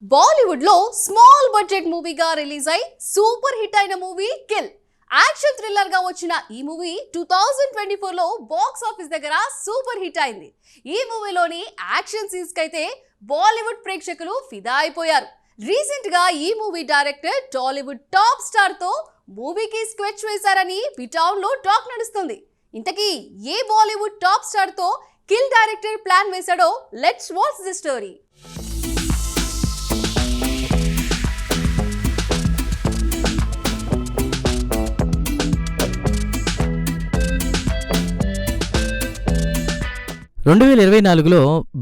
బాలీవుడ్ లో small budget మూవీగా release అయి super hit అయిన మూవీ కిల్. యాక్షన్ థ్రిల్లర్ గా వచ్చిన ఈ మూవీ 2024 లో బాక్స్ ఆఫీస్ దగ్గర సూపర్ హిట్ అయింది. ఈ మూవీలోని యాక్షన్ సీన్స్ కైతే బాలీవుడ్ ప్రేక్షకులు ఫిదా అయిపోయారు. రీసెంట్ గా ఈ movie director Tollywood top star తో మూవీకి స్కెచ్ వేశారని బిటౌన్ లో టాక్ నడుస్తుంది. ఇంతకీ ఏ బాలీవుడ్ టాప్ స్టార్ తో కిల్ డైరెక్టర్ ప్లాన్ వేశాడో let's watch the story.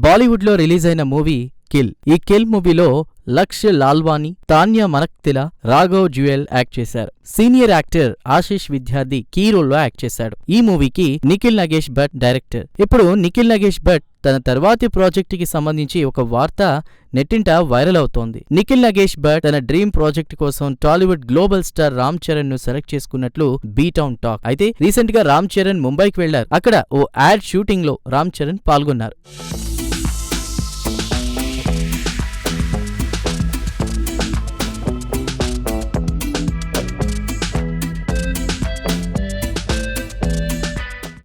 Bollywood లో రిలీజ్ అయిన మూవీ కిల్. ఈ కిల్ మూవీలో లక్ష్ లాల్వానీ, తాన్యా మనక్తిలా, రాఘవ్ జ్యుయల్ యాక్ట్ చేశారు. Senior actor Ashish Vidyarthi key role లో యాక్ట్ చేశాడు. ఈ మూవీకి నిఖిల్ నగేష్ భట్ డైరెక్టర్. ఇప్పుడు నిఖిల్ నగేష్ భట్ తన తర్వాతి ప్రాజెక్ట్ కి సంబంధించి ఒక వార్త నెట్టింట వైరల్ అవుతోంది. నిఖిల్ నగేష్ భట్ తన డ్రీమ్ ప్రాజెక్ట్ కోసం టాలీవుడ్ గ్లోబల్ స్టార్ రామ్ చరణ్ ను సెలెక్ట్ చేసుకున్నట్లు బీటౌన్ టాక్. అయితే రీసెంట్ గా రామ్ చరణ్ ముంబైకి వెళ్లారు. అక్కడ ఓ యాడ్ షూటింగ్ లో రామ్ చరణ్ పాల్గొన్నారు.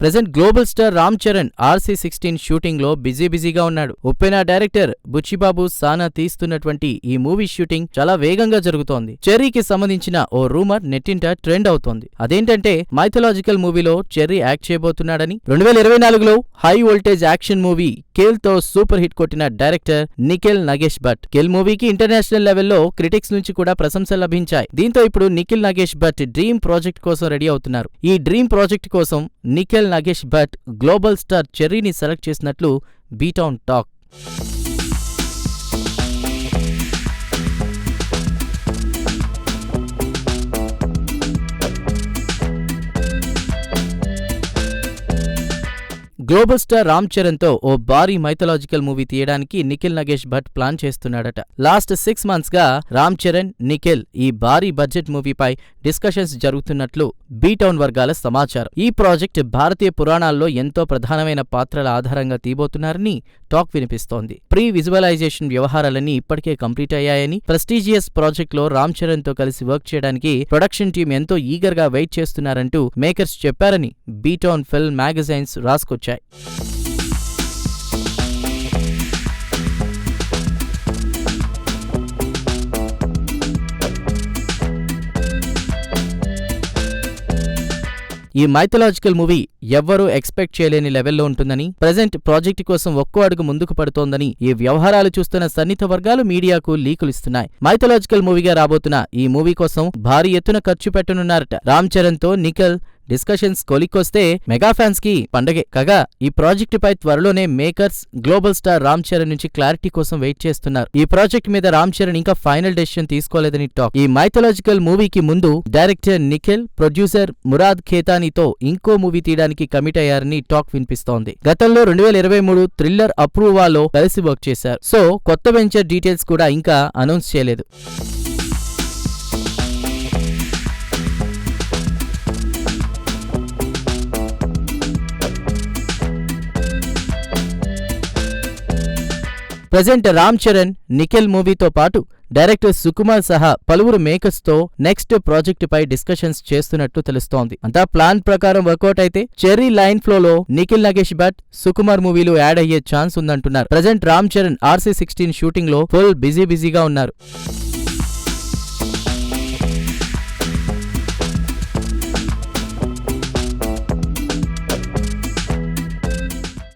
Present global star Ram Charan RC16 shooting లో బిజీగా ఉన్నాడు. ఉప్పెన డైరెక్టర్ బుచ్చిబాబు సానా తీస్తున్నటువంటి ఈ మూవీ షూటింగ్ చాలా వేగంగా జరుగుతోంది. చెర్రీకి సంబంధించిన ఓ రూమర్ నెట్టింట ట్రెండ్ అవుతోంది. అదేంటంటే మైథలాజికల్ మూవీలో చెర్రీ యాక్ట్ చేయబోతున్నాడని. 2024లో high voltage action movie Kill తో సూపర్ హిట్ కొట్టిన డైరెక్టర్ నిఖిల్ నగేష్ భట్. కిల్ మూవీకి ఇంటర్నేషనల్ లెవెల్లో క్రిటిక్స్ నుంచి కూడా ప్రశంసలు లభించాయి. దీంతో ఇప్పుడు నిఖిల్ నగేష్ భట్ డ్రీమ్ ప్రాజెక్ట్ కోసం రెడీ అవుతున్నారు. ఈ డ్రీమ్ ప్రాజెక్ట్ కోసం నిఖిల్ నగేష్ భట్ గ్లోబల్ స్టార్ చెర్రీని సెలెక్ట్ చేసినట్లు B town talk. Global star Ram Charan తో ఓ భారీ మైథలాజికల్ మూవీ తీయడానికి నిఖిల్ నగేష్ భట్ ప్లాన్ చేస్తున్నాడట. లాస్ట్ 6 months గా రామ్ చరణ్, నిఖిల్ ఈ భారీ బడ్జెట్ మూవీపై డిస్కషన్స్ జరుగుతున్నట్లు బీటౌన్ వర్గాల సమాచారం. ఈ ప్రాజెక్ట్ భారతీయ పురాణాల్లో ఎంతో ప్రధానమైన పాత్రల ఆధారంగా తీయబోతున్నారని టాక్ వినిపిస్తోంది. ప్రీ విజువలైజేషన్ వ్యవహారాలన్నీ ఇప్పటికే కంప్లీట్ అయ్యాయని, ప్రెస్టీజియస్ ప్రాజెక్ట్ లో రామ్ చరణ్ తో కలిసి వర్క్ చేయడానికి ప్రొడక్షన్ టీం ఎంతో ఈగర్ గా వెయిట్ చేస్తున్నారంటూ మేకర్స్ చెప్పారని బీటౌన్ ఫిల్మ్ మ్యాగజైన్స్ రాసుకొచ్చాయి. ఈ మైథలాజికల్ మూవీ ఎవ్వరూ ఎక్స్పెక్ట్ చేయలేని లెవెల్లో ఉంటుందని, ప్రెజెంట్ ప్రాజెక్ట్ కోసం ఒక్కో అడుగు ముందుకు పడుతోందని ఈ వ్యవహారాలు చూస్తున్న సన్నిహిత వర్గాలు మీడియాకు లీకులిస్తున్నాయి. మైథలాజికల్ మూవీగా రాబోతున్న ఈ మూవీ కోసం భారీ ఎత్తున ఖర్చు పెట్టనున్నారట. రామ్ చరణ్ తో నిఖిల్ డిస్కషన్స్ కొలిక్కొస్తే మెగా ఫ్యాన్స్ కి పండగే. కాగా ఈ ప్రాజెక్టు పై త్వరలోనే makers global star Ram Charan నుంచి క్లారిటీ కోసం వెయిట్ చేస్తున్నారు. ఈ ప్రాజెక్ట్ మీద రామ్ చరణ్ ఇంకా ఫైనల్ డెసిషన్ తీసుకోలేదని టాక్. ఈ మైథలాజికల్ మూవీకి ముందు డైరెక్టర్ నిఖిల్, ప్రొడ్యూసర్ మురాద్ ఖేతానీతో ఇంకో మూవీ తీయడానికి కమిట్ అయ్యారని టాక్ వినిపిస్తోంది. గతంలో 2023 థ్రిల్లర్ అప్రూవాలో కలిసి వర్క్ చేశారు. సో కొత్త వెంచర్ డీటెయిల్స్ కూడా ఇంకా అనౌన్స్ చేయలేదు. ప్రెజెంట్ రామ్ చరణ్, నిఖిల్ మూవీతో పాటు డైరెక్టర్ సుకుమార్ సహా పలువురు మేకర్స్ తో నెక్స్ట్ ప్రాజెక్ట్ పై డిస్కషన్స్ చేస్తున్నట్టు తెలుస్తోంది. అంతా ప్లాన్ ప్రకారం వర్కౌట్ అయితే చెర్రీ లైన్ ఫ్లోలో నిఖిల్ నగేష్ భట్, సుకుమార్ మూవీలు యాడ్ అయ్యే ఛాన్స్ ఉందంటున్నారు. Present Ram Charan RC16 shooting లో ఫుల్ బిజీగా ఉన్నారు.